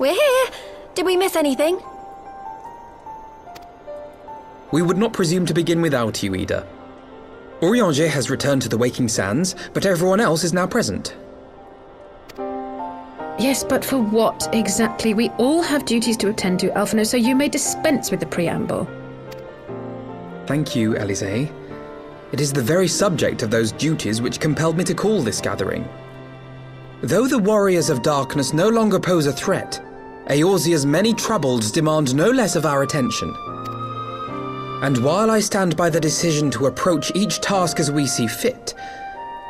we're here. Did we miss anything? We would not presume to begin without you, Ida. Orianger has returned to the Waking Sands, but everyone else is now present. Yes, but for what exactly? We all have duties to attend to, Alphino, so you may dispense with the preamble. Thank you, Elisée. It is the very subject of those duties which compelled me to call this gathering. Though the Warriors of Darkness no longer pose a threat, Eorzea's many troubles demand no less of our attention. And while I stand by the decision to approach each task as we see fit,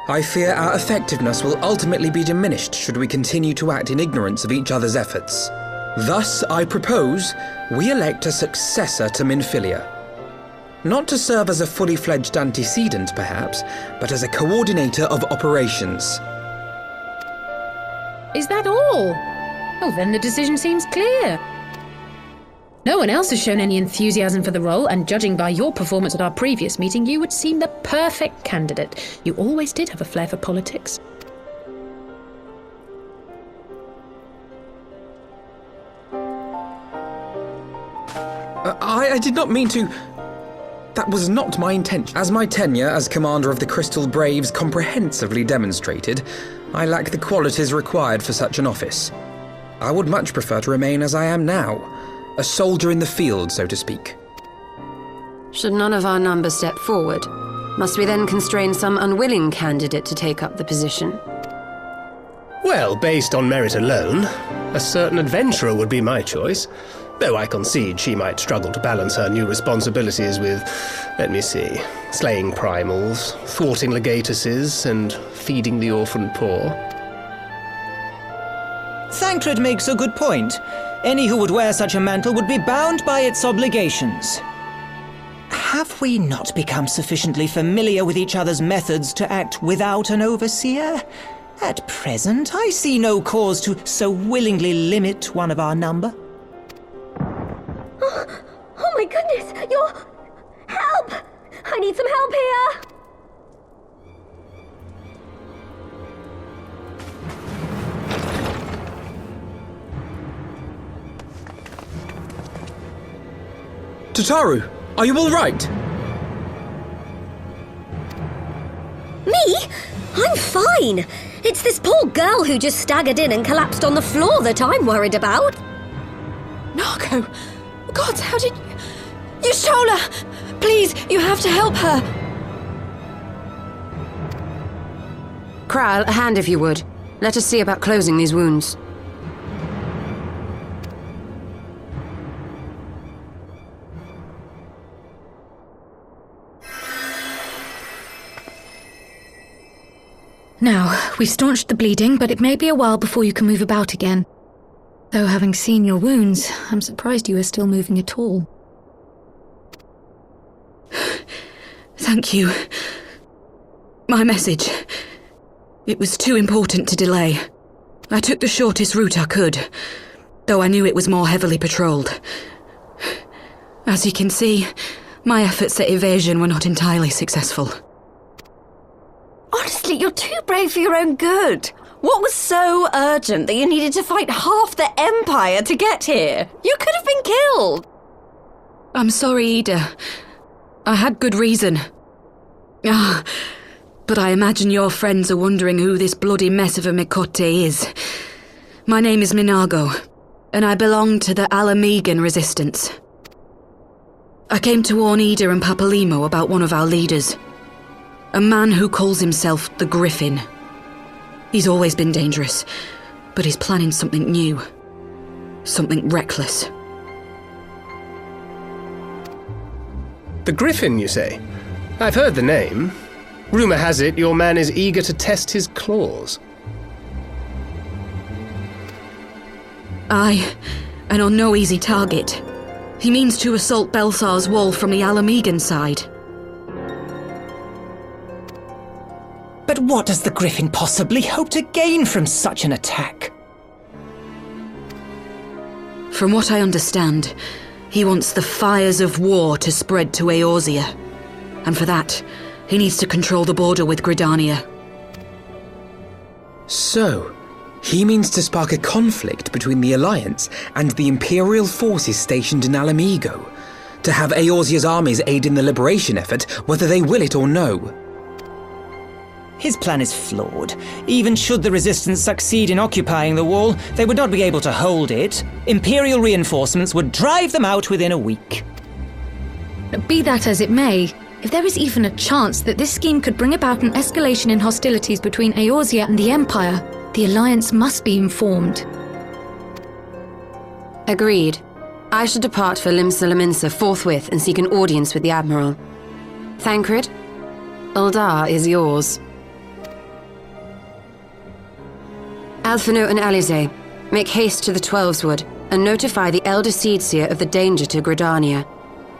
I fear our effectiveness will ultimately be diminished should we continue to act in ignorance of each other's efforts. Thus, I propose we elect a successor to Minfilia. Not to serve as a fully fledged antecedent, perhaps, but as a coordinator of operations. Is that all? Oh, then the decision seems clear. No one else has shown any enthusiasm for the role, and judging by your performance at our previous meeting, you would seem the perfect candidate. You always did have a flair for politics. I did not mean to... That was not my intention. As my tenure as commander of the Crystal Braves comprehensively demonstrated, I lack the qualities required for such an office. I would much prefer to remain as I am now, a soldier in the field, so to speak. Should none of our number step forward, must we then constrain some unwilling candidate to take up the position? Well, based on merit alone, a certain adventurer would be my choice. Though I concede she might struggle to balance her new responsibilities with, let me see, slaying primals, thwarting legatuses, and feeding the orphan poor. Thancred makes a good point. Any who would wear such a mantle would be bound by its obligations. Have we not become sufficiently familiar with each other's methods to act without an overseer? At present, I see no cause to so willingly limit one of our number. Oh my goodness, help! I need some help here! Tataru, are you all right? Me? I'm fine. It's this poor girl who just staggered in and collapsed on the floor that I'm worried about. Narco! God, how did you... Yashola! Please, you have to help her! Kral, a hand if you would. Let us see about closing these wounds. Now, we've staunched the bleeding, but it may be a while before you can move about again. Though having seen your wounds, I'm surprised you are still moving at all. Thank you. My message. It was too important to delay. I took the shortest route I could, though I knew it was more heavily patrolled. As you can see, my efforts at evasion were not entirely successful. Honestly, you're too brave for your own good. What was so urgent that you needed to fight half the Empire to get here? You could have been killed. I'm sorry, Ida. I had good reason. But I imagine your friends are wondering who this bloody mess of a Mikote is. My name is Minago, and I belong to the Alamegan Resistance. I came to warn Ida and Papalimo about one of our leaders. A man who calls himself the Griffin. He's always been dangerous, but he's planning something new. Something reckless. The Griffin, you say? I've heard the name. Rumour has it your man is eager to test his claws. Aye, and on no easy target. He means to assault Belsar's wall from the Alamegan side. But what does the Griffin possibly hope to gain from such an attack? From what I understand, he wants the fires of war to spread to Eorzea. And for that, he needs to control the border with Gridania. So, He means to spark a conflict between the Alliance and the Imperial forces stationed in Alamigo, to have Eorzea's armies aid in the liberation effort, whether they will it or no. His plan is flawed. Even should the Resistance succeed in occupying the wall, they would not be able to hold it. Imperial reinforcements would drive them out within a week. Be that as it may, if there is even a chance that this scheme could bring about an escalation in hostilities between Eorzea and the Empire, the Alliance must be informed. Agreed. I shall depart for Limsa forthwith and seek an audience with the Admiral. Thancred, Uldar is yours. Alphino and Alize, make haste to the Twelveswood and notify the Elder Seedseer of the danger to Gridania.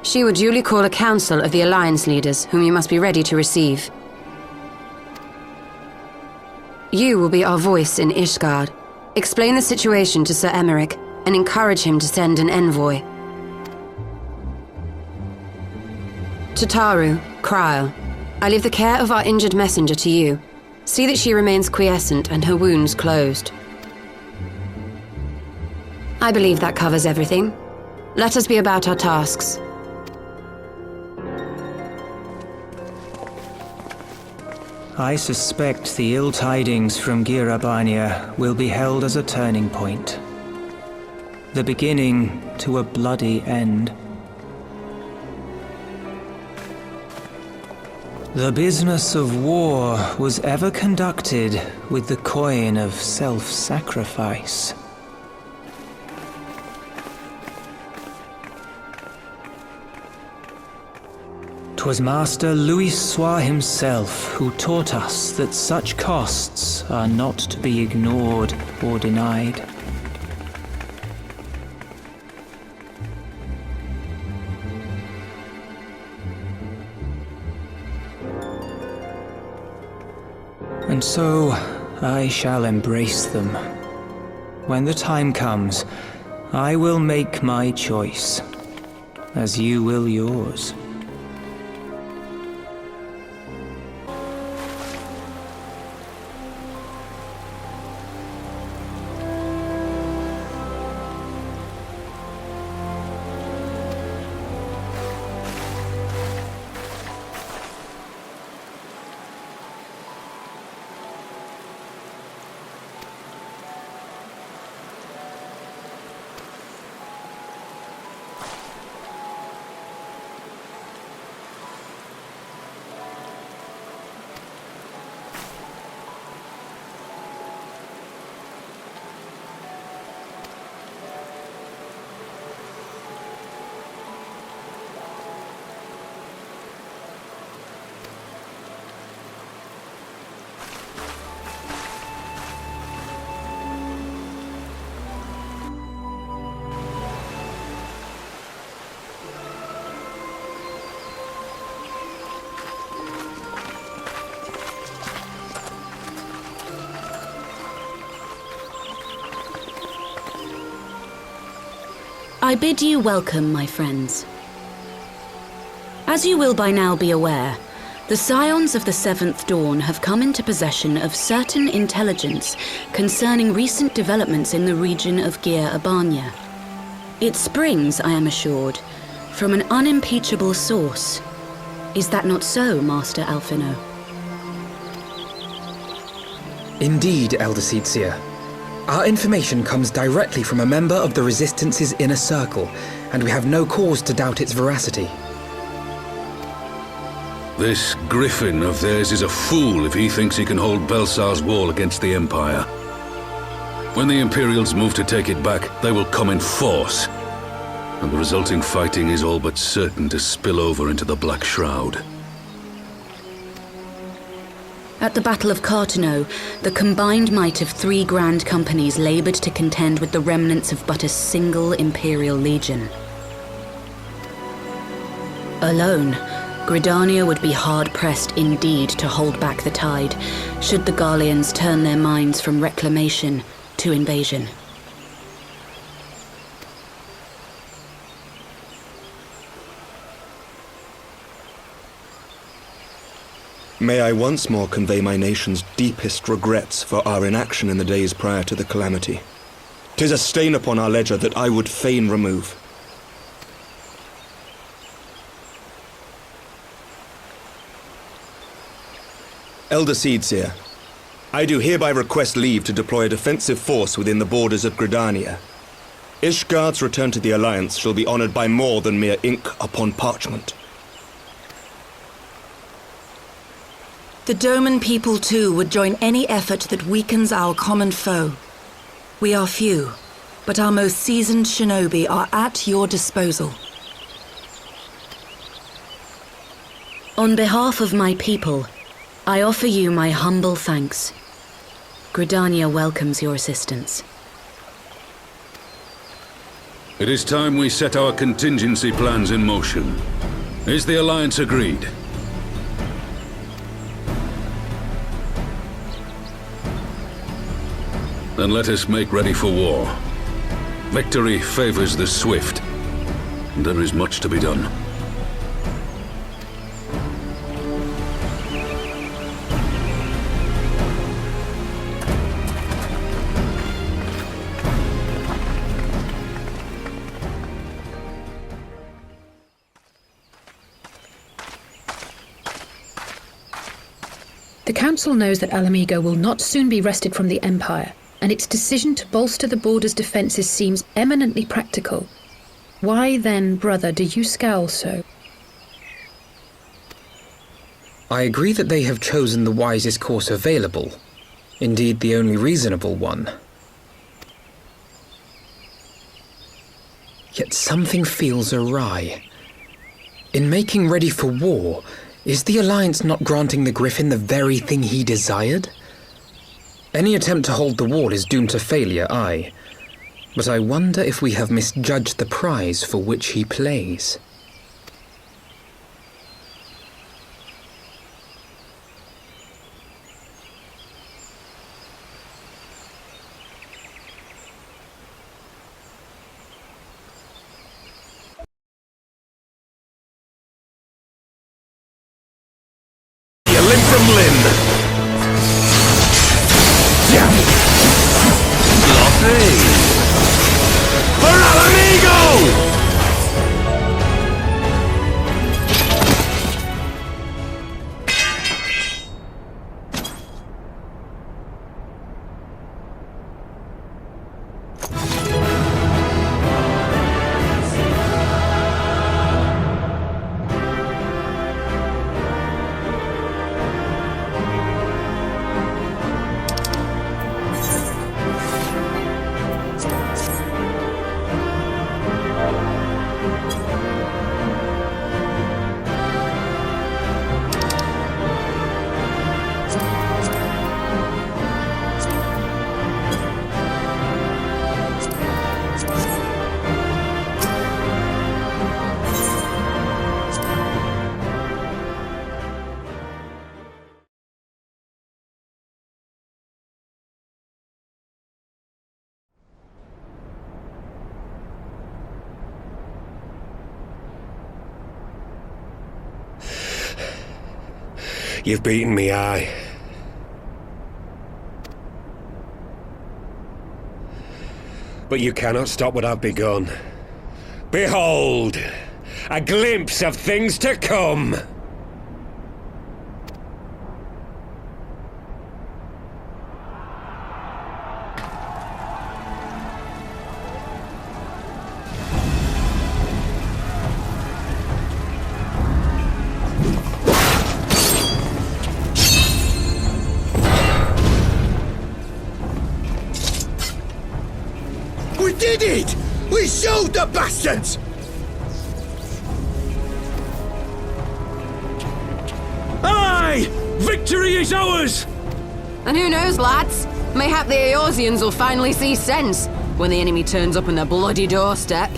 She will duly call a council of the Alliance leaders, whom you must be ready to receive. You will be our voice in Ishgard. Explain the situation to Sir Emmerich and encourage him to send an envoy. To Taru, Kryl, I leave the care of our injured messenger to you. See that she remains quiescent and her wounds closed. I believe that covers everything. Let us be about our tasks. I suspect the ill tidings from Girabania will be held as a turning point. The beginning to a bloody end. The business of war was ever conducted with the coin of self-sacrifice. 'Twas Master Louis Soir himself who taught us that such costs are not to be ignored or denied. And so I shall embrace them. When the time comes, I will make my choice, as you will yours. I bid you welcome, my friends. As you will by now be aware, the Scions of the Seventh Dawn have come into possession of certain intelligence concerning recent developments in the region of Gyr Abania. It springs, I am assured, from an unimpeachable source. Is that not so, Master Alphino? Indeed, Elder Seedseer. Our information comes directly from a member of the Resistance's inner circle, and we have no cause to doubt its veracity. This griffin of theirs is a fool if he thinks he can hold Belsar's wall against the Empire. When the Imperials move to take it back, they will come in force, and the resulting fighting is all but certain to spill over into the Black Shroud. At the Battle of Cartano, the combined might of 3 grand companies laboured to contend with the remnants of but a single Imperial legion. Alone, Gridania would be hard-pressed indeed to hold back the tide, should the Garleans turn their minds from reclamation to invasion. May I once more convey my nation's deepest regrets for our inaction in the days prior to the calamity. 'Tis a stain upon our ledger that I would fain remove. Elder Seedseer, I do hereby request leave to deploy a defensive force within the borders of Gridania. Ishgard's return to the Alliance shall be honored by more than mere ink upon parchment. The Doman people too would join any effort that weakens our common foe. We are few, but our most seasoned shinobi are at your disposal. On behalf of my people, I offer you my humble thanks. Gridania welcomes your assistance. It is time we set our contingency plans in motion. Is the Alliance agreed? Then let us make ready for war. Victory favors the swift, and there is much to be done. The Council knows that Alamigo will not soon be wrested from the Empire, and its decision to bolster the border's defences seems eminently practical. Why then, brother, do you scowl so? I agree that they have chosen the wisest course available. Indeed, the only reasonable one. Yet something feels awry. In making ready for war, is the Alliance not granting the Griffin the very thing he desired? Any attempt to hold the wall is doomed to failure, aye. But I wonder if we have misjudged the prize for which he plays. From Lynn. Lottie! For Alamigo! You've beaten me, aye. But you cannot stop what I've begun. Behold, a glimpse of things to come. We did it! We showed the bastards! Aye! Victory is ours! And who knows, lads? Mayhap the Eorzeans will finally see sense when the enemy turns up on their bloody doorstep.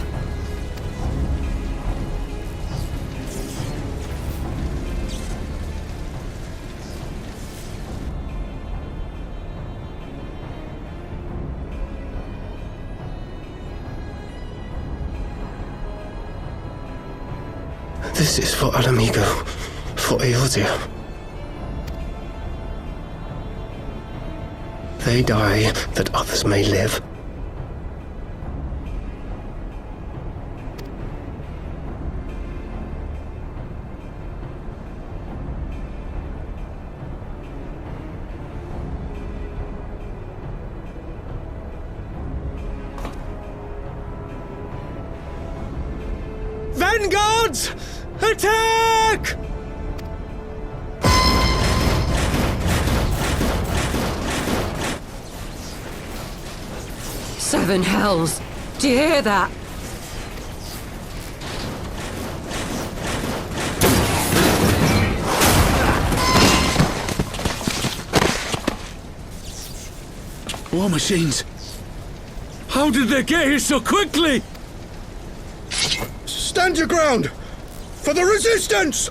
This is for Alamigo, for Eorzea. They die that others may live. Vanguards! Attack! Seven hells! Do you hear that? War machines! How did they get here so quickly? Stand your ground! For the resistance!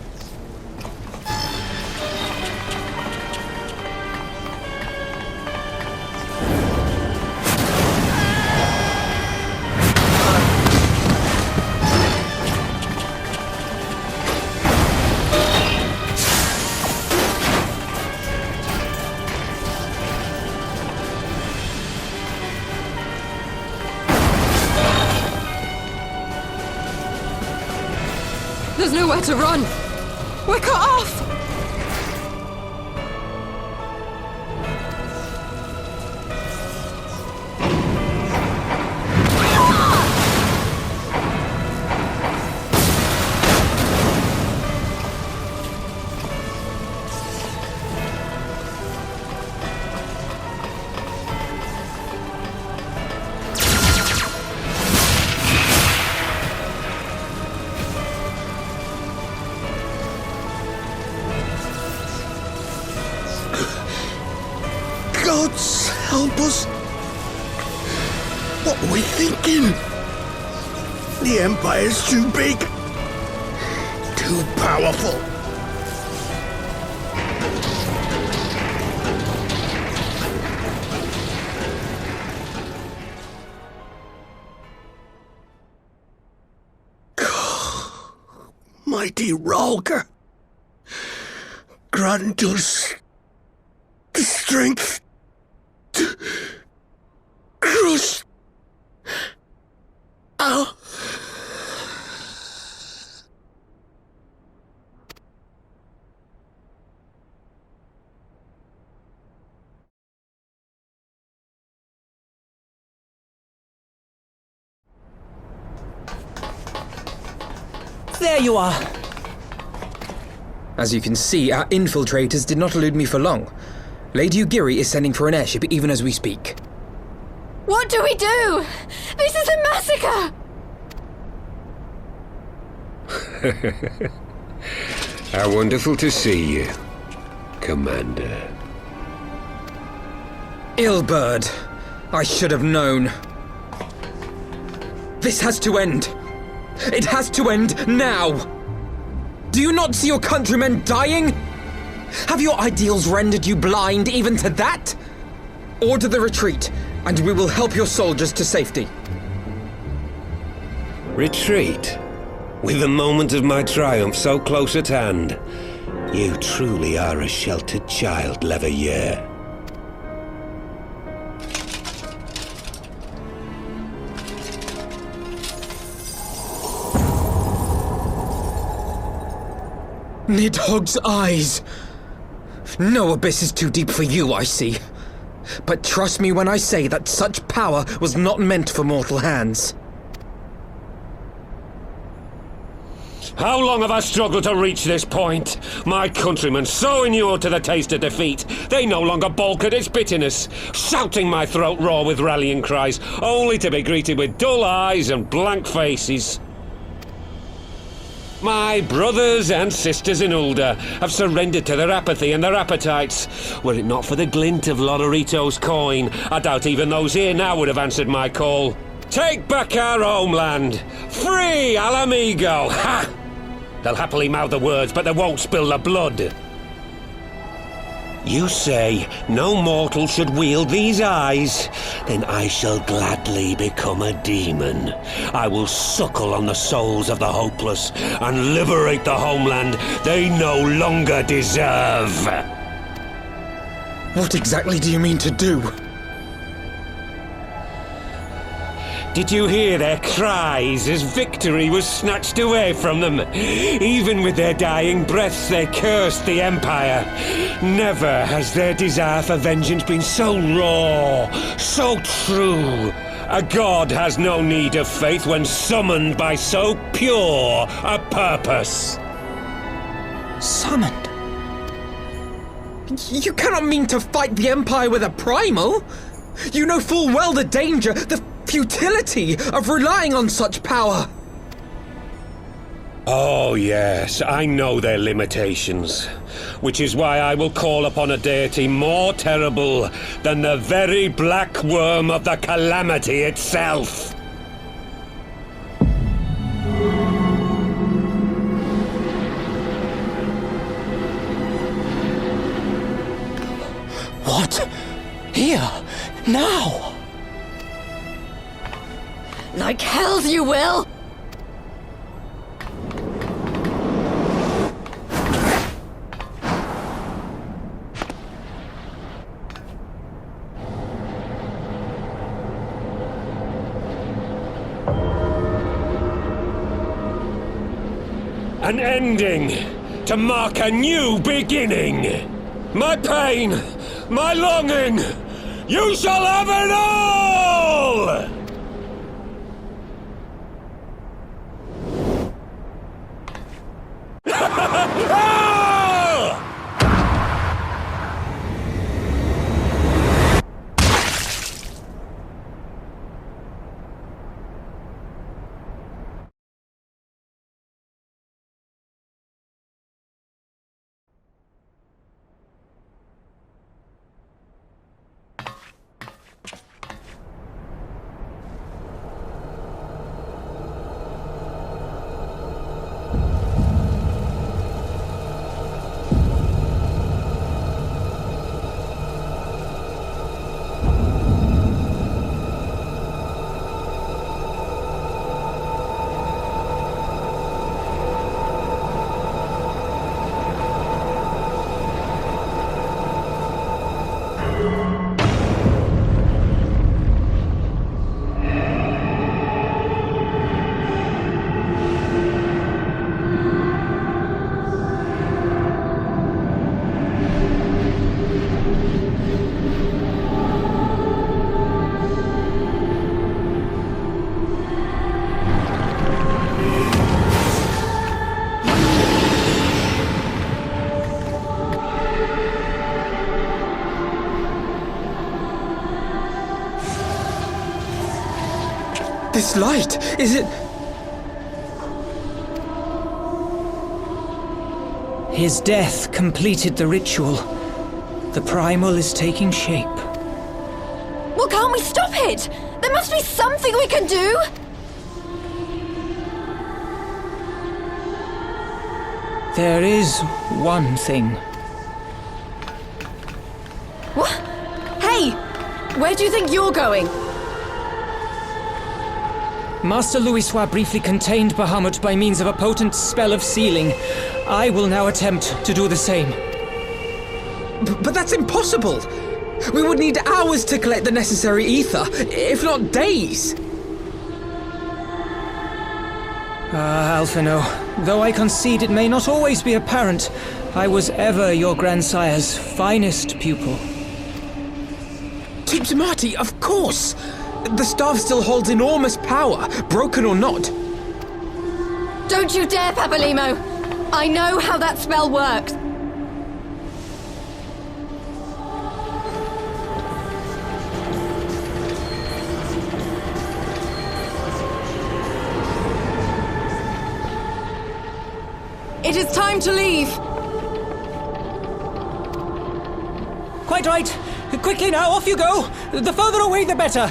There's nowhere to run! We're cut off! Gods help us! What were we thinking? The Empire's too big. Too powerful. Mighty Ralker. Grant us the strength to crush our... There you are. As you can see, our infiltrators did not elude me for long. Lady Ugiri is sending for an airship even as we speak. What do we do? This is a massacre! How wonderful to see you, Commander. Ill-bird. I should have known. This has to end. It has to end now! Do you not see your countrymen dying? Have your ideals rendered you blind even to that? Order the retreat, and we will help your soldiers to safety. Retreat? With the moment of my triumph so close at hand? You truly are a sheltered child, Leverrier. Nidhogg's eyes! No abyss is too deep for you, I see. But trust me when I say that such power was not meant for mortal hands. How long have I struggled to reach this point? My countrymen, so inured to the taste of defeat, they no longer balk at its bitterness, shouting my throat raw with rallying cries, only to be greeted with dull eyes and blank faces. My brothers and sisters in Ulda have surrendered to their apathy and their appetites. Were it not for the glint of Lodorito's coin, I doubt even those here now would have answered my call. Take back our homeland! Free Alamigo! Ha! They'll happily mouth the words, but they won't spill the blood. You say no mortal should wield these eyes? Then I shall gladly become a demon. I will suckle on the souls of the hopeless and liberate the homeland they no longer deserve. What exactly do you mean to do? Did you hear their cries as victory was snatched away from them? Even with their dying breaths, they cursed the Empire. Never has their desire for vengeance been so raw, so true. A god has no need of faith when summoned by so pure a purpose. Summoned? You cannot mean to fight the Empire with a primal! You know full well the danger, the futility of relying on such power! Oh yes, I know their limitations, which is why I will call upon a deity more terrible than the very black worm of the calamity itself. What? Here? Now? Like hells you will! An ending to mark a new beginning. My pain, my longing, you shall have it all! This light, is it... His death completed the ritual. The primal is taking shape. Well, can't we stop it? There must be something we can do! There is one thing. What? Hey! Where do you think you're going? Master Louisoix briefly contained Bahamut by means of a potent spell of sealing. I will now attempt to do the same. But that's impossible! We would need hours to collect the necessary ether, if not days! Ah, Alphino, though I concede it may not always be apparent, I was ever your grandsire's finest pupil. Tibbs Marty, of course! The staff still holds enormous power, broken or not. Don't you dare, Papalimo! I know how that spell works! It is time to leave! Quite right! Quickly now, off you go! The further away, the better!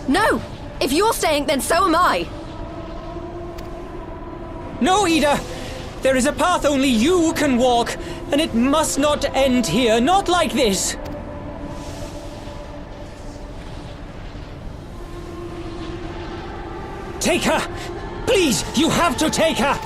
No! If you're staying, then so am I! No, Ida! There is a path only you can walk, and it must not end here, not like this! Take her! Please, you have to take her!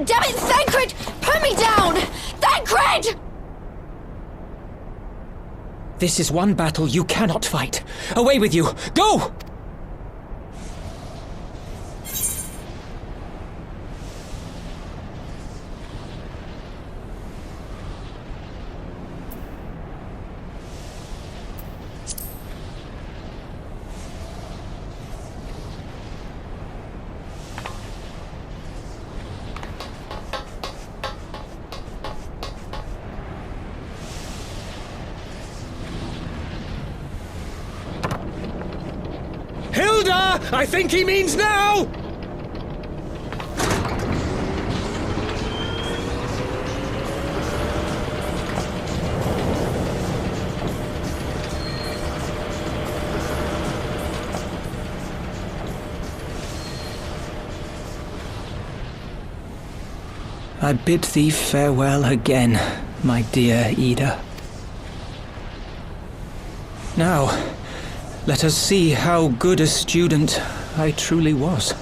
Damn it, Thancred! Put me down! Thancred! This is one battle you cannot fight. Away with you! Go! Hilda! I think he means now! I bid thee farewell again, my dear Ida. Now, let us see how good a student I truly was.